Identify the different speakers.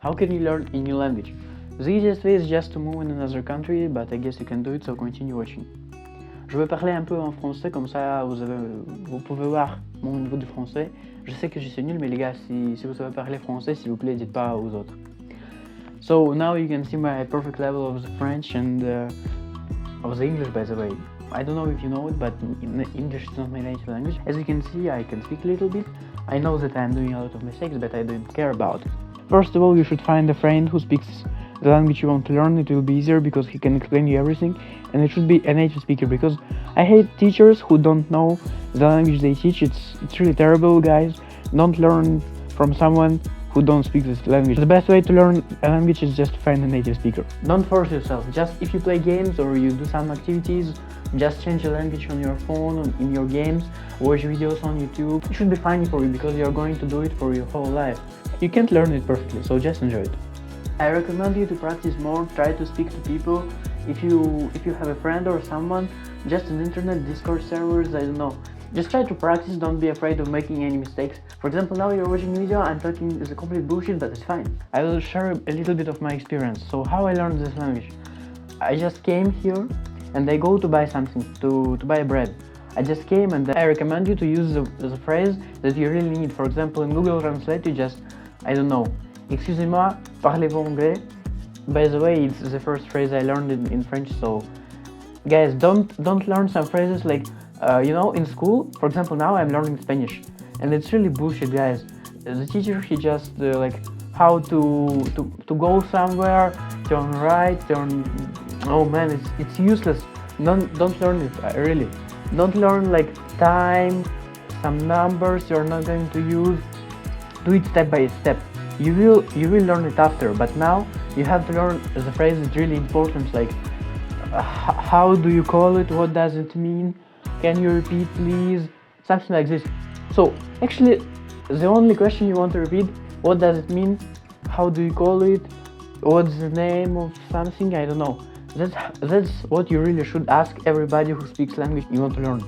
Speaker 1: How can you learn a new language? The easiest way is just to move in another country, but I guess you can do it, so continue watching. Je vais parler un peu en français, comme ça vous pouvez voir mon niveau de français. Je sais que je suis nul, mais les gars, si vous savez parler français, s'il vous plaît, dites pas aux autres. So now you can see my perfect level of the French and of the English, by the way. I don't know if you know it, but English is not my native language. As you can see, I can speak a little bit. I know that I'm doing a lot of mistakes, but I don't care about it. First of all, you should find a friend who speaks the language you want to learn. It will be easier because he can explain you everything, and it should be a native speaker, because I hate teachers who don't know the language they teach. It's really terrible, guys. Don't learn from someone who don't speak this language. The best way to learn a language is just to find a native speaker. Don't force yourself. Just if you play games or you do some activities, just change the language on your phone, in your games, watch videos on YouTube. It should be fine for you because you're going to do it for your whole life. You can't learn it perfectly, so just enjoy it. I recommend you to practice more, try to speak to people. If you have a friend or someone, just on internet, Discord servers, I don't know. Just try to practice, don't be afraid of making any mistakes. For example, now you're watching a video, I'm talking is a complete bullshit, but it's fine. I will share a little bit of my experience. So how I learned this language. I just came here and I go to buy something, to buy bread. I just came and I recommend you to use the phrase that you really need. For example, in Google Translate, you just, I don't know, excusez-moi, parlez-vous anglais? By the way, it's the first phrase I learned in French, so guys, don't learn some phrases like, in school. For example, now I'm learning Spanish, and it's really bullshit, guys. The teacher, he just how to go somewhere, turn right, turn. Oh man, it's useless. Don't learn it, really. Don't learn like time, some numbers you're not going to use. Do it step by step. You will learn it after, but now you have to learn the phrase is really important, like how do you call it, what does it mean, can you repeat please, something like this. So actually the only question you want to repeat, what does it mean, how do you call it, what's the name of something, I don't know. That's what you really should ask everybody who speaks language you want to learn.